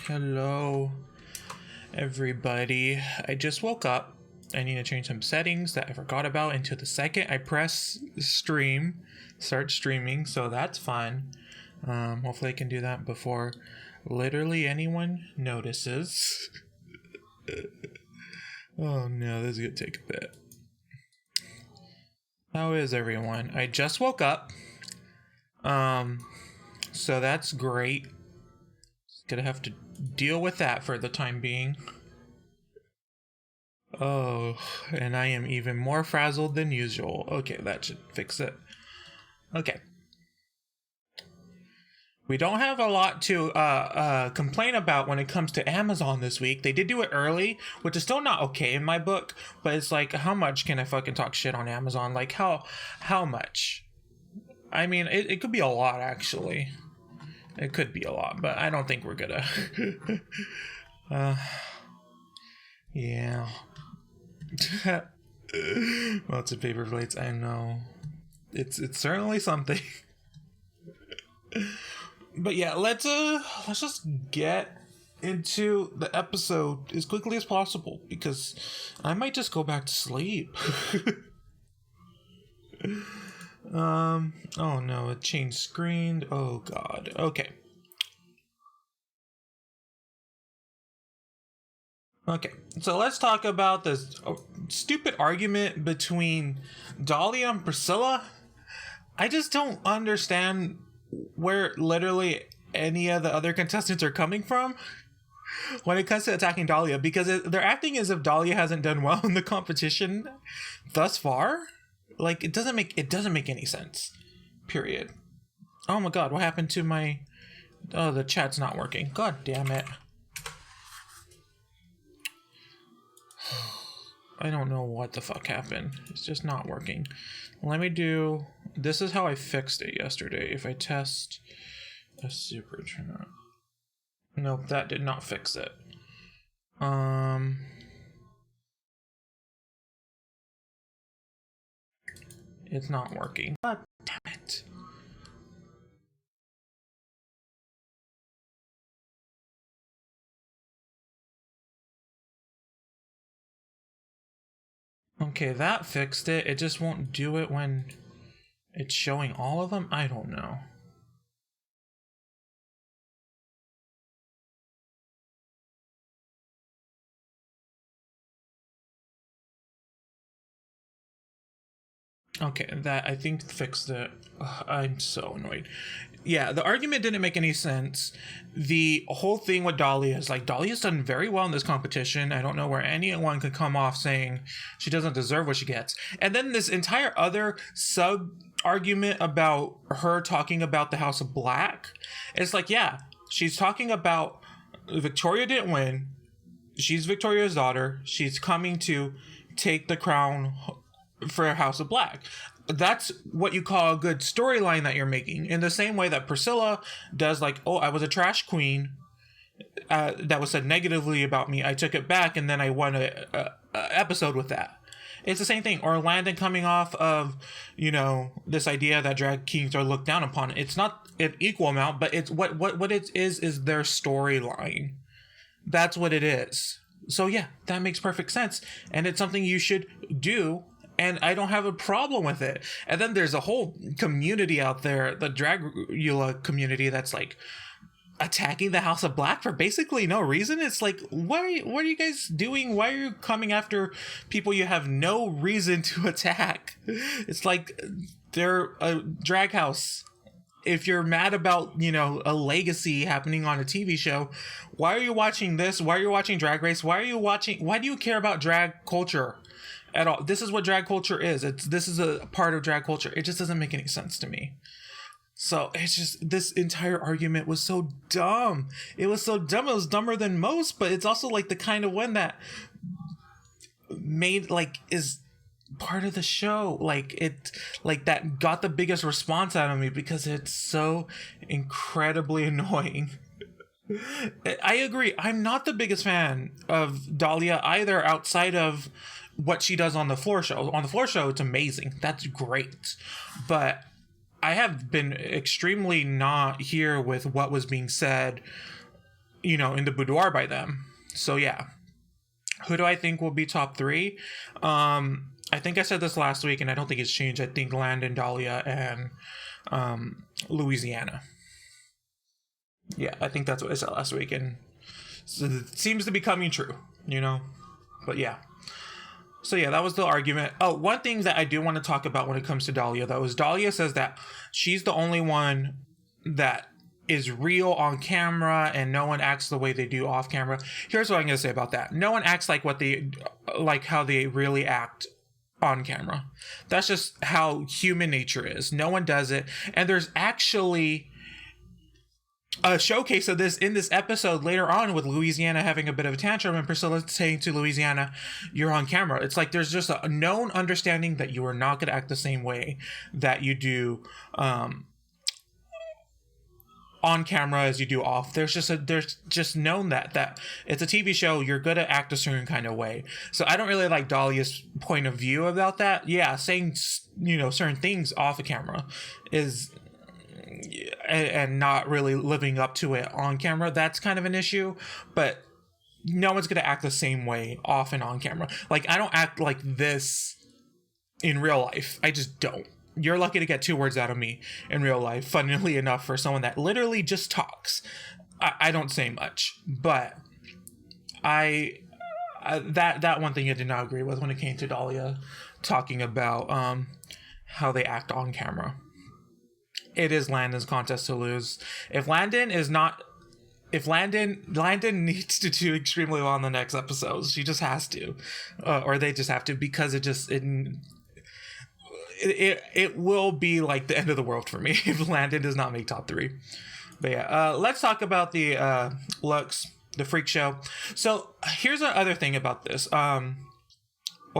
Hello, everybody. I just woke up. I need to change some settings that I forgot about into the second I press stream, start streaming, so that's fun. Hopefully I can do that before literally anyone notices. Oh no, this is gonna take a bit. How is everyone? I just woke up. So that's great. Gonna have to deal with that for the time being. Oh, and I am even more frazzled than usual. Okay, that should fix it. Okay. We don't have a lot to complain about when it comes to Amazon this week. They did do it early, which is still not okay in my book, but it's like, how much can I fucking talk shit on Amazon? Like, how much? I mean, it could be a lot, actually. It could be a lot, but I don't think we're gonna. Yeah. Lots of paper plates, I know. It's certainly something. But yeah, let's just get into the episode as quickly as possible because I might just go back to sleep. Oh no, it changed screen. Oh god. Okay. Okay, so let's talk about this stupid argument between Dahlia and Priscilla. I just don't understand where literally any of the other contestants are coming from when it comes to attacking Dahlia, because they're acting as if Dahlia hasn't done well in the competition thus far. Like, it doesn't make any sense. Period. Oh my god, what happened to my... Oh, the chat's not working. God damn it. I don't know what the fuck happened. It's just not working. Let me do... This is how I fixed it yesterday. If I test a super chat. Nope, that did not fix it. It's not working. God damn it. Okay, that fixed it. It just won't do it when it's showing all of them? I don't know. Okay, that I think fixed it. Ugh, I'm so annoyed. Yeah, the argument didn't make any sense. The whole thing with Dahlia is like, Dahlia's done very well in this competition. I don't know where anyone could come off saying she doesn't deserve what she gets. And then this entire other sub argument about her talking about the House of Black. It's like, yeah, she's talking about Victoria didn't win. She's Victoria's daughter. She's coming to take the crown for House of Black. That's what you call a good storyline that you're making, in the same way that Priscilla does. Like, oh, I was a trash queen that was said negatively about me, I took it back and then I won a episode with that. It's the same thing. Or Landon coming off of, you know, this idea that drag kings are looked down upon. It's not an equal amount, but it's what it is their storyline. That's what it is. So yeah, that makes perfect sense, and it's something you should do, and I don't have a problem with it. And then there's a whole community out there, the Dragula community, that's like attacking the House of Black for basically no reason. It's like, what are you guys doing? Why are you coming after people you have no reason to attack? It's like they're a drag house. If you're mad about, you know, a legacy happening on a TV show, why are you watching this? Why are you watching Drag Race? Why do you care about drag culture at all? This is what drag culture is. This is a part of drag culture. It just doesn't make any sense to me. So it's just, this entire argument was so dumb. It was so dumb. It was dumber than most, but it's also like the kind of one that made, like, is part of the show. Like, it, like, that got the biggest response out of me because it's so incredibly annoying. I agree. I'm not the biggest fan of Dahlia either, outside of what she does on the floor show. On the floor show, it's amazing. That's great. But I have been extremely not here with what was being said in the boudoir by them. So yeah, who do I think will be top three? I think I said this last week, and I don't think it's changed. I think Landon, Dahlia, and Louisiana. Yeah, I think that's what I said last week, and so it seems to be coming true, But yeah. So yeah, that was the argument. Oh, one thing that I do want to talk about when it comes to Dahlia, though, is Dahlia says that she's the only one that is real on camera and no one acts the way they do off camera. Here's what I'm going to say about that. No one acts like how they really act on camera. That's just how human nature is. No one does it. And there's actually a showcase of this in this episode later on, with Louisiana having a bit of a tantrum and Priscilla saying to Louisiana, "You're on camera." It's like there's just a known understanding that you are not going to act the same way that you do on camera as you do off. There's just known that it's a TV show. You're going to act a certain kind of way. So I don't really like Dahlia's point of view about that. Yeah, saying certain things off of camera is, and not really living up to it on camera, that's kind of an issue. But no one's going to act the same way off and on camera. Like, I don't act like this in real life. I just don't. You're lucky to get 2 words out of me in real life, funnily enough, for someone that literally just talks. I don't say much, but that one thing I did not agree with when it came to Dahlia talking about how they act on camera. It is Landon's contest to lose. Landon needs to do extremely well in the next episodes. She just has to, or they just have to, because it will be like the end of the world for me if Landon does not make top 3. But yeah, let's talk about the looks, the freak show. So here's the other thing about this. Well,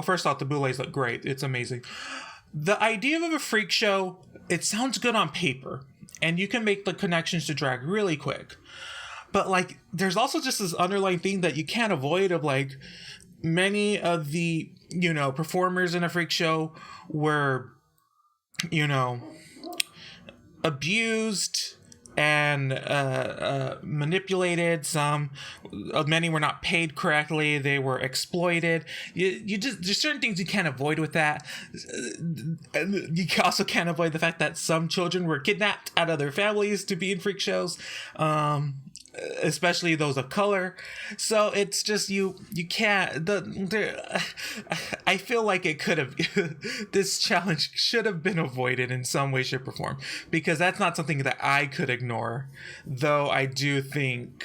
first off, the boules look great. It's amazing. The idea of a freak show, it sounds good on paper, and you can make the connections to drag really quick. But like, there's also just this underlying thing that you can't avoid of, like, many of the, performers in a freak show were, abused and manipulated. Many were not paid correctly. They were exploited. There's certain things you can't avoid with that. You also can't avoid the fact that some children were kidnapped out of their families to be in freak shows, especially those of color. So it's just you can't. I feel like it could have. This challenge should have been avoided in some way, shape, or form, because that's not something that I could ignore. Though I do think,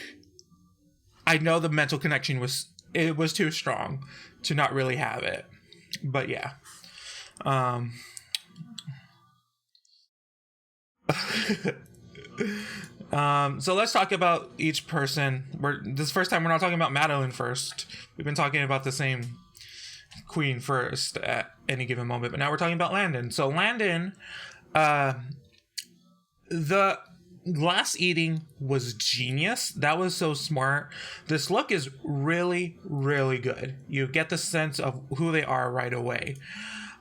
I know the mental connection was too strong to not really have it. But yeah. So let's talk about each person. This first time we're not talking about Madeline first. We've been talking about the same queen first at any given moment, but now we're talking about Landon. So Landon, the glass eating was genius. That was so smart. This look is really, really good. You get the sense of who they are right away.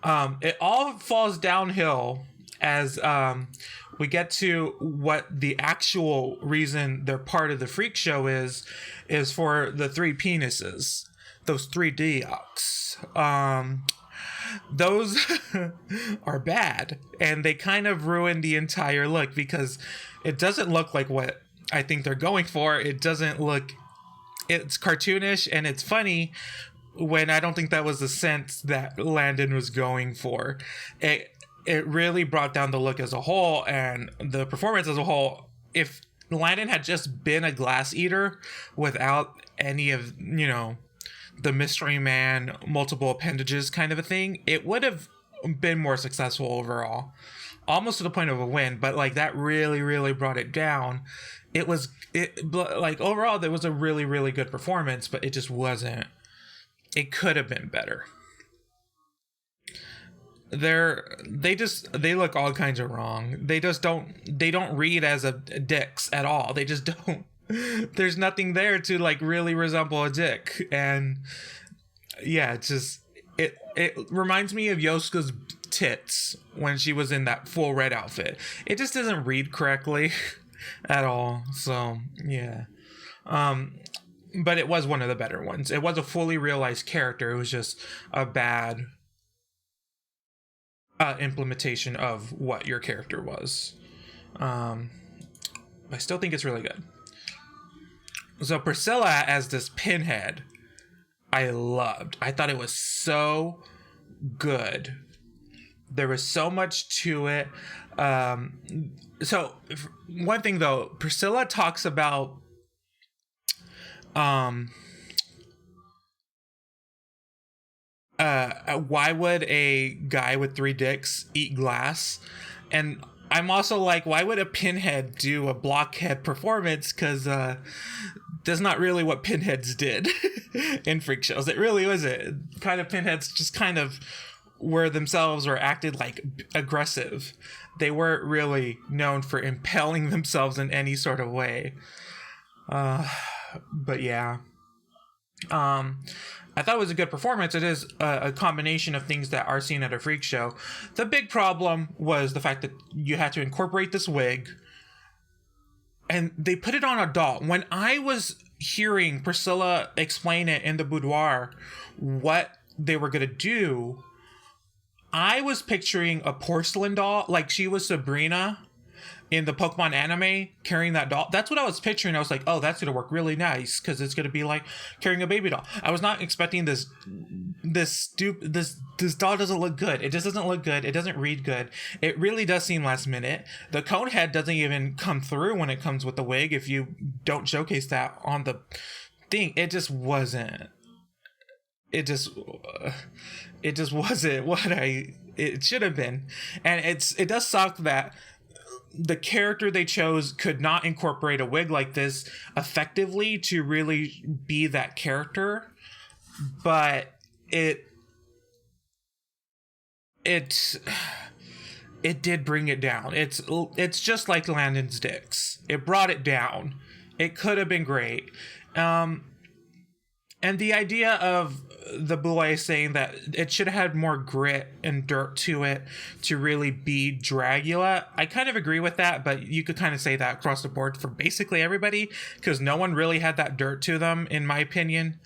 It all falls downhill as we get to what the actual reason they're part of the freak show is for the 3 penises, those 3 diocs. Those are bad, and they kind of ruin the entire look, because it doesn't look like what I think they're going for. It doesn't look, it's cartoonish and it's funny, when I don't think that was the sense that Landon was going for. It really brought down the look as a whole and the performance as a whole. If Landon had just been a glass eater without any of, the mystery man, multiple appendages kind of a thing, it would have been more successful overall. Almost to the point of a win, but like that really, really brought it down. Overall, there was a really, really good performance, but it just wasn't. It could have been better. They look all kinds of wrong. They don't read as dicks at all. They just don't. There's nothing there to like really resemble a dick. And yeah, it reminds me of Yoska's tits when she was in that full red outfit. It just doesn't read correctly at all. So yeah. But it was one of the better ones. It was a fully realized character. It was just a bad implementation of what your character was. I still think it's really good. So Priscilla as this Pinhead, I loved. I thought it was so good. There was so much to it. So one thing though, Priscilla talks about why would a guy with 3 dicks eat glass? And I'm also like, why would a Pinhead do a blockhead performance? Because that's not really what Pinheads did in freak shows. It really wasn't. Kind of Pinheads just kind of were themselves or acted like aggressive. They weren't really known for impaling themselves in any sort of way. But yeah. I thought it was a good performance. It is a combination of things that are seen at a freak show. The big problem was the fact that you had to incorporate this wig, and they put it on a doll. When I was hearing Priscilla explain it in the boudoir, what they were going to do, I was picturing a porcelain doll, like she was Sabrina in the Pokemon anime, carrying that doll. That's what I was picturing. I was like, oh, that's gonna work really nice because it's gonna be like carrying a baby doll. I was not expecting this doll doesn't look good. It just doesn't look good. It doesn't read good. It really does seem last minute. The cone head doesn't even come through when it comes with the wig if you don't showcase that on the thing. It just wasn't. It just wasn't what it should have been. And it does suck that the character they chose could not incorporate a wig like this effectively to really be that character, but it did bring it down. It's just like Landon's dicks. It brought it down. It could have been great. And the idea of the boy saying that it should have had more grit and dirt to it to really be Dragula, I kind of agree with that, but you could kind of say that across the board for basically everybody, because no one really had that dirt to them, in my opinion.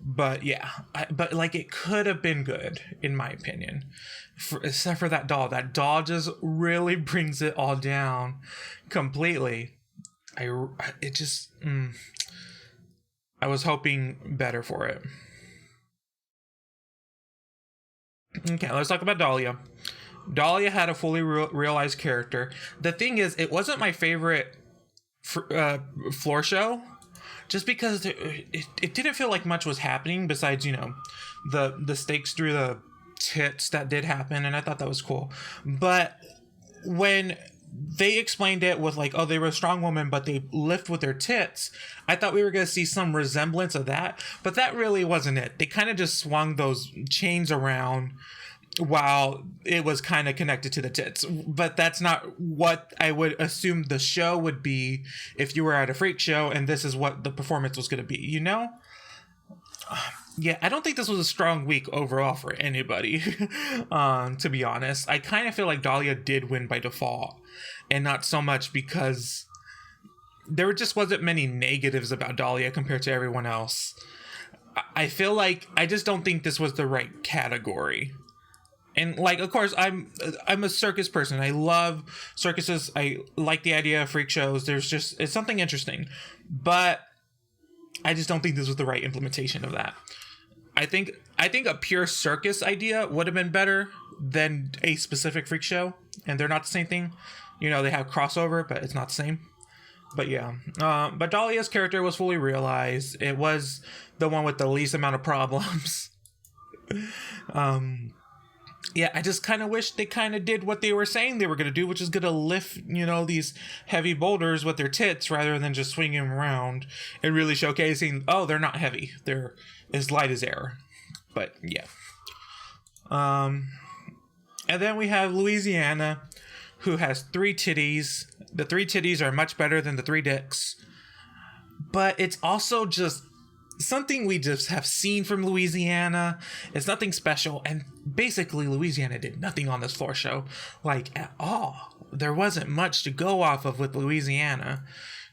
But yeah, but like it could have been good, in my opinion, except for that doll. That doll just really brings it all down completely. I was hoping better for it. Okay, let's talk about Dahlia. Dahlia had a fully realized character. The thing is, it wasn't my favorite floor show, just because it didn't feel like much was happening besides, the stakes through the tits that did happen, and I thought that was cool. But when they explained it with like, oh, they were a strong woman, but they lift with their tits, I thought we were going to see some resemblance of that, but that really wasn't it. They kind of just swung those chains around while it was kind of connected to the tits, but that's not what I would assume the show would be if you were at a freak show and this is what the performance was going to be, Yeah, I don't think this was a strong week overall for anybody, to be honest. I kind of feel like Dahlia did win by default, and not so much because there just wasn't many negatives about Dahlia compared to everyone else. I feel like I just don't think this was the right category. And like, of course, I'm a circus person. I love circuses. I like the idea of freak shows. It's something interesting, but I just don't think this was the right implementation of that. I think a pure circus idea would have been better than a specific freak show, and they're not the same thing. They have crossover, but it's not the same. But yeah, but Dahlia's character was fully realized. It was the one with the least amount of problems. Yeah, I just kind of wish they kind of did what they were saying they were going to do, which is going to lift, these heavy boulders with their tits rather than just swinging them around and really showcasing, oh, they're not heavy. They're as light as air. But yeah. And then we have Louisiana, who has 3 titties. The 3 titties are much better than the 3 dicks. But it's also just something we just have seen from Louisiana. It's nothing special, and basically Louisiana did nothing on this floor show, like at all. There wasn't much to go off of with Louisiana.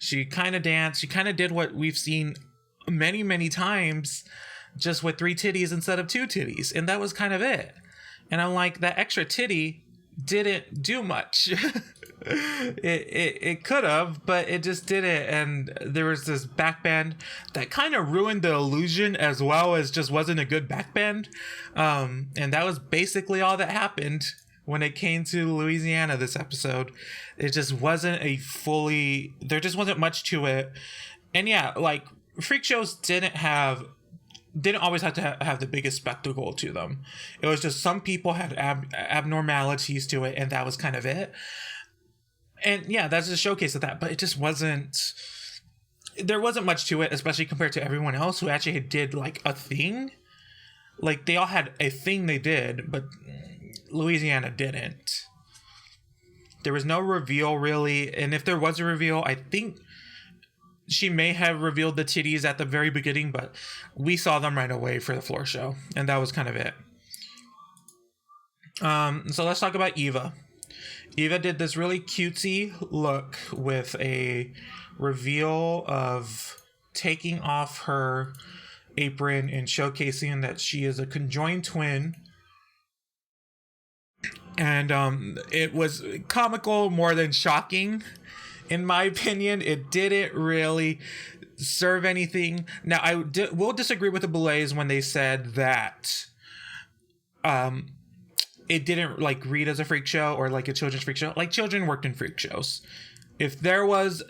She kind of danced. She kind of did what we've seen many, many times, just with 3 titties instead of 2 titties. And that was kind of it. And I'm like, that extra titty didn't do much. it could have, but it just didn't. And there was this backbend that kind of ruined the illusion, as well as just wasn't a good backbend. And that was basically all that happened when it came to Louisiana this episode. It just wasn't there just wasn't much to it. And yeah, like, freak shows didn't always have to have the biggest spectacle to them. It was just some people had abnormalities to it, and that was kind of it. And yeah, that's a showcase of that, but it just there wasn't much to it, especially compared to everyone else who actually did like a thing. Like, they all had a thing they did, but Louisiana didn't. There was no reveal, really. And if there was a reveal, I think she may have revealed the titties at the very beginning, but we saw them right away for the floor show, and that was kind of it. So let's talk about Eva. Eva did this really cutesy look with a reveal of taking off her apron and showcasing that she is a conjoined twin. And it was comical more than shocking. In my opinion, it didn't really serve anything. Now, I will disagree with the Boulets when they said that it didn't like read as a freak show or like a children's freak show. Like, children worked in freak shows. If there was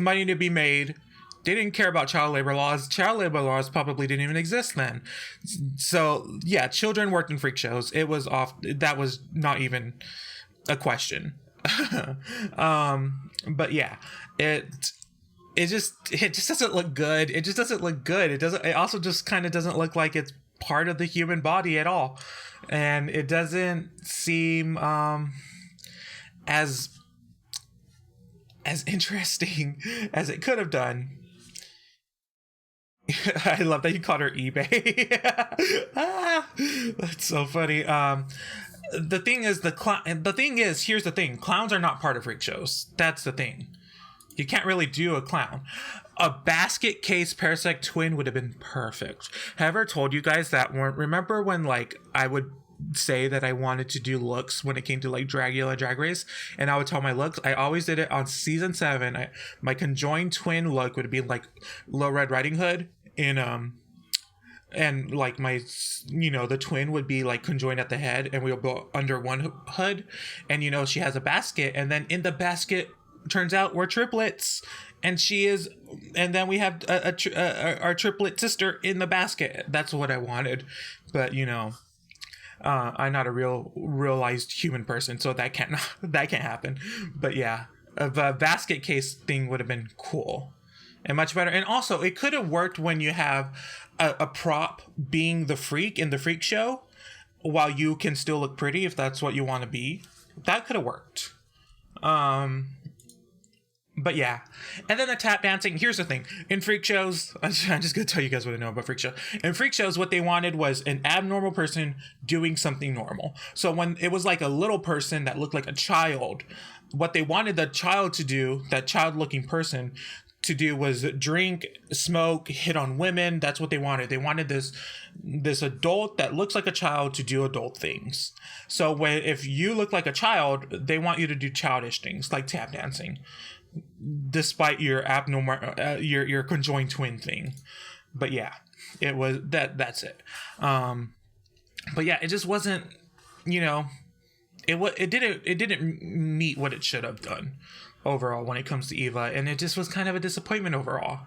money to be made, they didn't care about child labor laws. Child labor laws probably didn't even exist then. So yeah, children worked in freak shows. It was off. That was not even a question. But yeah, it just doesn't look good. It just doesn't look good. It also just kind of doesn't look like it's part of the human body at all. And it doesn't seem as interesting as it could have done. I love that you called her eBay. That's so funny. The thing is, here's the thing. Clowns are not part of freak shows. That's the thing. You can't really do a clown. A basket case parasect twin would have been perfect. Have I ever told you guys that? Remember when, like, I would say that I wanted to do looks when it came to like Dragula Drag Race, and I would tell my looks? I always did it on season 7. My conjoined twin look would be like Low Red Riding Hood in and like my, the twin would be like conjoined at the head, and we'll go under one hood, and she has a basket, and then in the basket, turns out we're triplets, and then we have our triplet sister in the basket. That's what I wanted, but I'm not a realized human person, so that can't happen. But yeah, a basket case thing would have been cool and much better. And also, it could have worked when you have a prop being the freak in the freak show, while you can still look pretty if that's what you want to be. That could have worked. But yeah, and then the tap dancing. Here's the thing: in freak shows, I'm just gonna tell you guys what I know about freak show. In freak shows, what they wanted was an abnormal person doing something normal. So when it was like a little person that looked like a child, what they wanted the child to do, that child-looking person to do, was drink, smoke, hit on women. That's what they wanted. They wanted this adult that looks like a child to do adult things. So if you look like a child, they want you to do childish things like tap dancing, despite your abnormal your conjoined twin thing. But yeah, it was that's it. But yeah, it just wasn't, it didn't meet what it should have done overall when it comes to Eva, and it just was kind of a disappointment overall.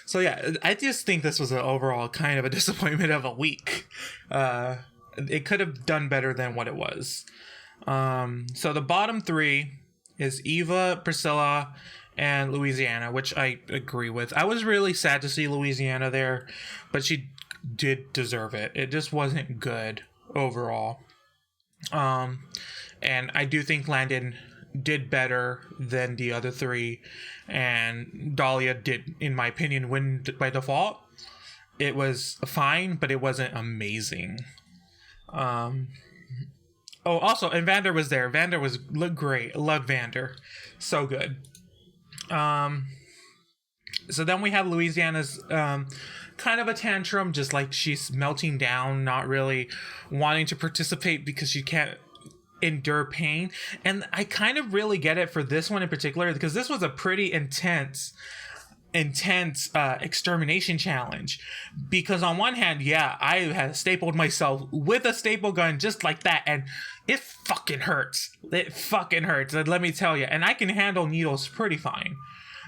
So yeah, I just think this was an overall kind of a disappointment of a week. It could have done better than what it was. So the bottom 3 is Eva, Priscilla, and Louisiana, which I agree with. I was really sad to see Louisiana there, but she did deserve it. It just wasn't good overall. And I do think Landon did better than the other 3, and Dahlia did, in my opinion, win by default. It was fine, but it wasn't amazing. Oh, also, and Vander was there. Vander looked great. Loved Vander. So good. So then we have Louisiana's kind of a tantrum, just like she's melting down, not really wanting to participate because she can't endure pain. And I kind of really get it for this one in particular, because this was a pretty intense extermination challenge. Because on one hand, yeah, I had stapled myself with a staple gun just like that, and it fucking hurts. And let me tell you, and I can handle needles pretty fine,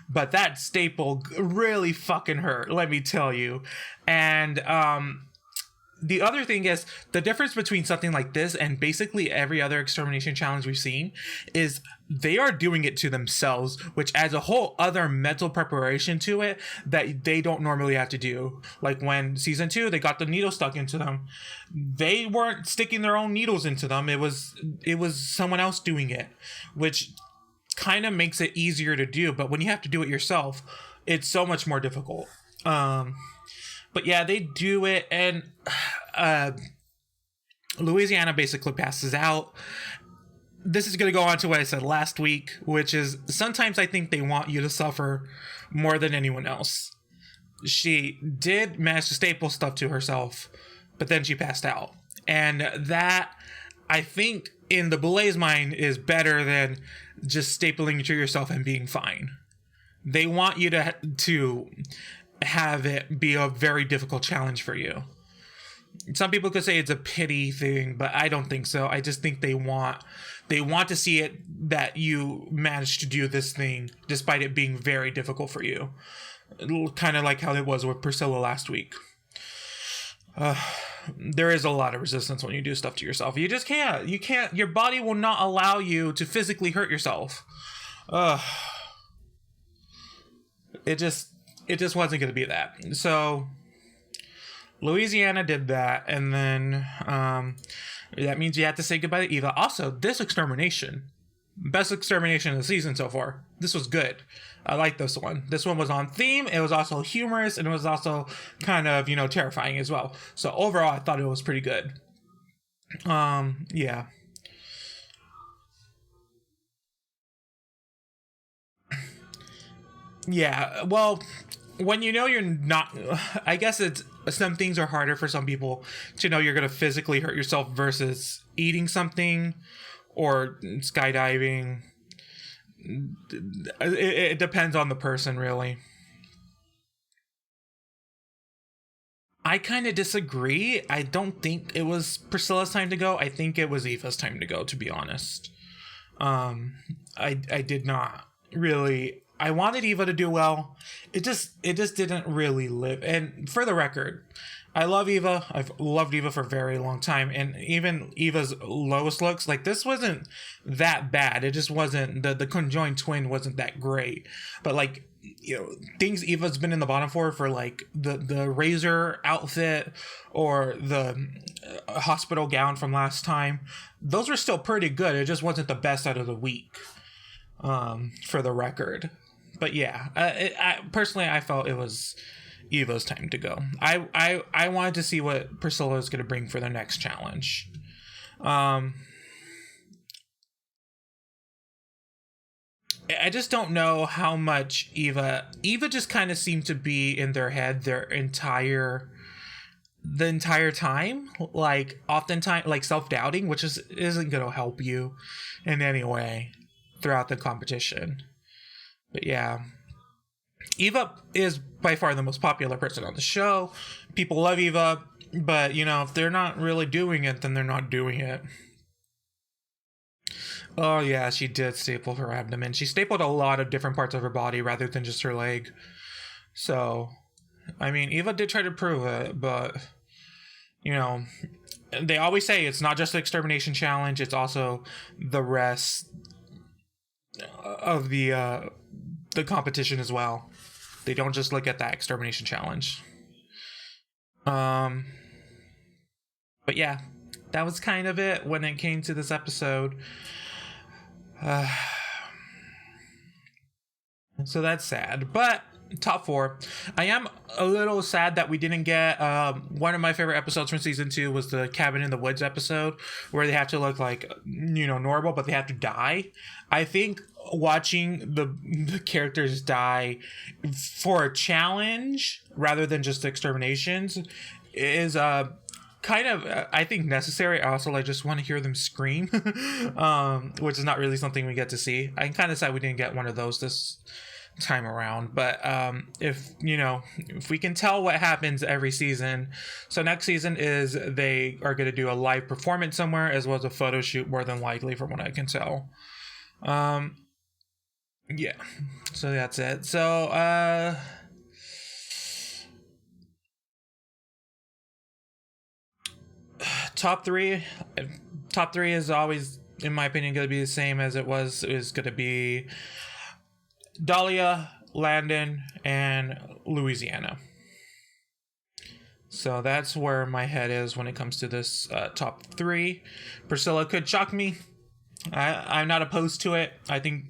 but that staple really fucking hurt, let me tell you. And the other thing is, the difference between something like this and basically every other extermination challenge we've seen is they are doing it to themselves, which adds a whole other mental preparation to it that they don't normally have to do. Like when season 2, they got the needle stuck into them. They weren't sticking their own needles into them. It was someone else doing it, which kind of makes it easier to do. But when you have to do it yourself, it's so much more difficult. But yeah, they do it, and Louisiana basically passes out. This is going to go on to what I said last week, which is sometimes I think they want you to suffer more than anyone else. She did manage to staple stuff to herself, but then she passed out. And that, I think, in the Boulet's mind, is better than just stapling to yourself and being fine. They want you to have it be a very difficult challenge for you. Some people could say it's a pity thing, but I don't think so. I just think they want to see it that you managed to do this thing despite it being very difficult for you. Kind of like how it was with Priscilla last week. There is a lot of resistance when you do stuff to yourself. You just can't. You can't. Your body will not allow you to physically hurt yourself. It just wasn't going to be that. So Louisiana did that, and then that means you have to say goodbye to Eva. Also, this extermination, best extermination of the season so far. This was good. I like this one. This one was on theme. It was also humorous, and it was also kind of, terrifying as well. So overall, I thought it was pretty good. Yeah. Yeah, well, when you're not, I guess it's, some things are harder for some people to know you're going to physically hurt yourself versus eating something or skydiving. It depends on the person, really. I kind of disagree. I don't think it was Priscilla's time to go. I think it was Eva's time to go, to be honest. I did not really. I wanted Eva to do well. It just didn't really live. And for the record, I love Eva. I've loved Eva for a very long time. And even Eva's lowest looks, like, this wasn't that bad. It just wasn't, the conjoined twin wasn't that great. But, like, things Eva's been in the bottom for like the Razor outfit or the hospital gown from last time, those were still pretty good. It just wasn't the best out of the week, for the record. But yeah, I personally, I felt it was Eva's time to go. I wanted to see what Priscilla is going to bring for the next challenge. I just don't know how much Eva just kind of seemed to be in their head the entire time, like oftentimes like self-doubting, which isn't going to help you in any way throughout the competition. But yeah, Eva is by far the most popular person on the show. People love Eva, but if they're not really doing it, then they're not doing it. Oh yeah, she did staple her abdomen. She stapled a lot of different parts of her body rather than just her leg. So, I mean, Eva did try to prove it, but they always say it's not just the extermination challenge, it's also the rest of the competition as well. They don't just look at that extermination challenge. But yeah, that was kind of it when it came to this episode. So that's sad. But top four. I am a little sad that we didn't get one of my favorite episodes from season 2 was the cabin in the woods episode where they have to look like, you know, normal, but they have to die. I think watching the characters die for a challenge rather than just exterminations is kind of I think necessary. I also like just want to hear them scream, which is not really something we get to see. I'm kind of sad we didn't get one of those this time around, but if you know, if we can tell what happens every season, so next season is they are going to do a live performance somewhere as well as a photo shoot, more than likely, from what I can tell. Yeah, so that's it. So top three is always, in my opinion, going to be the same as it was. Is going to be Dahlia, Landon, and Louisiana. So that's where my head is when it comes to this top three. Priscilla could shock me. I'm not opposed to it. I think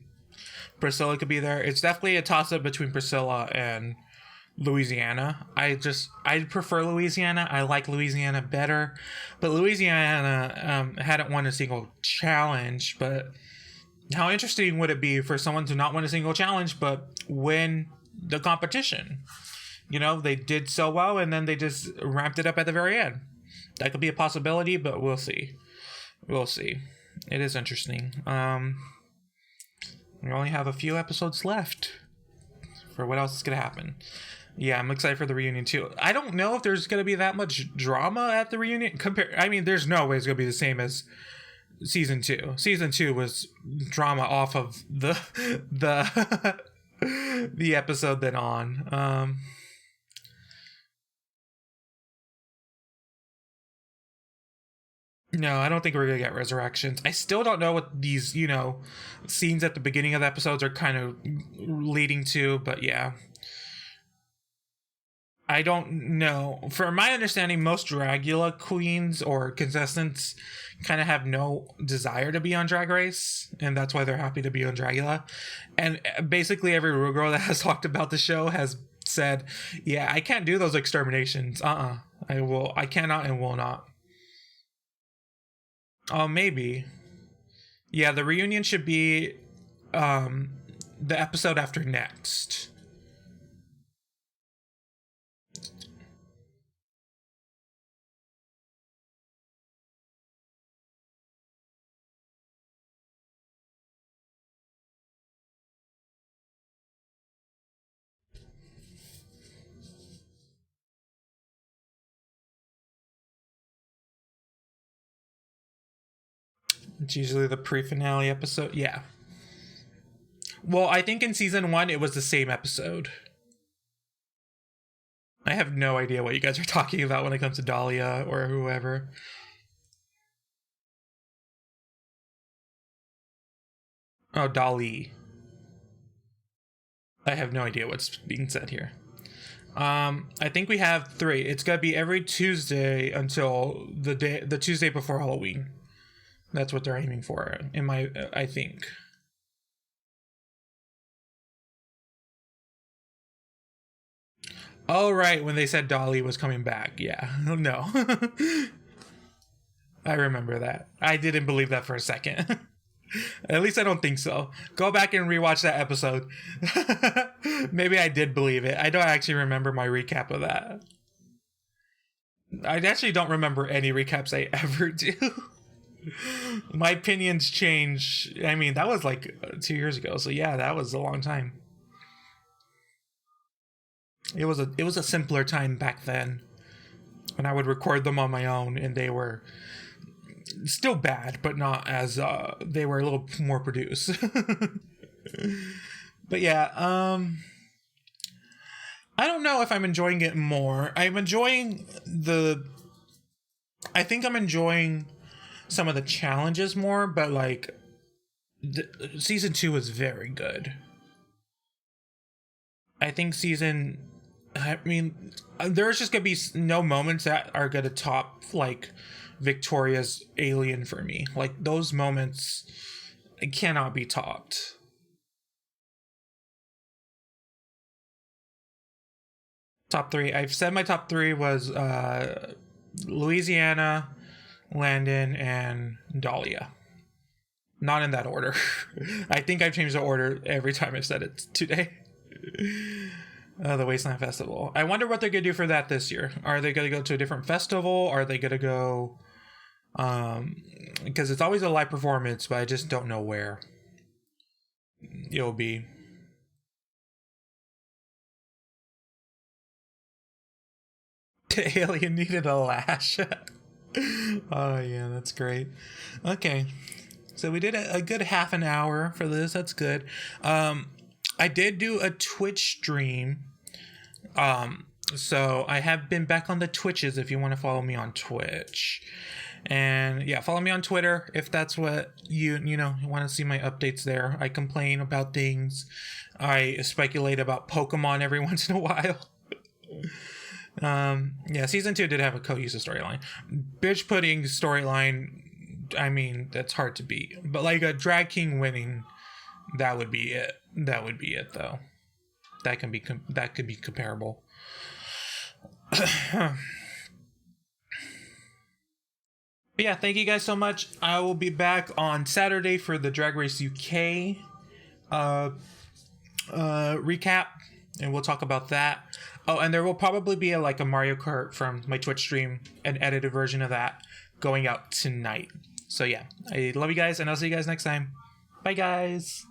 Priscilla could be there. It's definitely a toss-up between Priscilla and Louisiana. I prefer Louisiana. I like Louisiana better. But Louisiana hadn't won a single challenge, but how interesting would it be for someone to not win a single challenge but win the competition? You know, they did so well and then they just ramped it up at the very end. That could be a possibility, but we'll see. It is interesting. We only have a few episodes left for what else is going to happen. Yeah, I'm excited for the reunion too. I don't know if there's going to be that much drama at the reunion. I mean, there's no way it's going to be the same as season 2. Season 2 was drama off of the the episode then on. No, I don't think we're gonna get resurrections. I still don't know what these, you know, scenes at the beginning of the episodes are kind of leading to, but yeah. I don't know. For my understanding, most Dragula queens or contestants kind of have no desire to be on Drag Race, and that's why they're happy to be on Dragula. And basically every Ru girl that has talked about the show has said, yeah, I can't do those exterminations. I cannot and will not. Oh, maybe. Yeah, the reunion should be the episode after next. It's usually the pre-finale episode. Yeah. Well, I think in season 1 it was the same episode. I have no idea what you guys are talking about when it comes to Dahlia or whoever. Oh, Dali. I have no idea what's being said here. I think we have 3. It's gonna be every Tuesday until the Tuesday before Halloween. That's what they're aiming for, I think. Oh, right, when they said Dolly was coming back. Yeah, no. I remember that. I didn't believe that for a second. At least I don't think so. Go back and rewatch that episode. Maybe I did believe it. I don't actually remember my recap of that. I actually don't remember any recaps I ever do. My opinions change. I mean, that was like 2 years ago. So yeah, that was a long time. It was a simpler time back then when I would record them on my own and they were still bad, but not as they were a little more produced. But yeah, I don't know if I'm enjoying it more. I think I'm enjoying some of the challenges more, but like season 2 is very good. I think there's just gonna be no moments that are gonna top like Victoria's Alien for me. Like those moments cannot be topped. Top three. I've said my top three was Louisiana, Landon, and Dahlia. Not in that order. I think I've changed the order every time I've said it today. The Wasteland Festival. I wonder what they're going to do for that this year. Are they going to go to a different festival? Are they going to go... because it's always a live performance, but I just don't know where it'll be. The alien needed a lash. Oh yeah, that's great. Okay, so we did a good half an hour for this. That's good. I did do a Twitch stream. So I have been back on the Twitches if you want to follow me on Twitch. And yeah, follow me on Twitter if that's what you want to see my updates there. I complain about things. I speculate about Pokemon every once in a while. Yeah, season 2 did have a co-user storyline. Bitch pudding storyline, I mean, that's hard to beat. But like a Drag King winning, that would be it. That would be it though. That could be comparable. But yeah, thank you guys so much. I will be back on Saturday for the Drag Race UK recap, and we'll talk about that. Oh, and there will probably be a Mario Kart from my Twitch stream, an edited version of that, going out tonight. So yeah, I love you guys, and I'll see you guys next time. Bye, guys.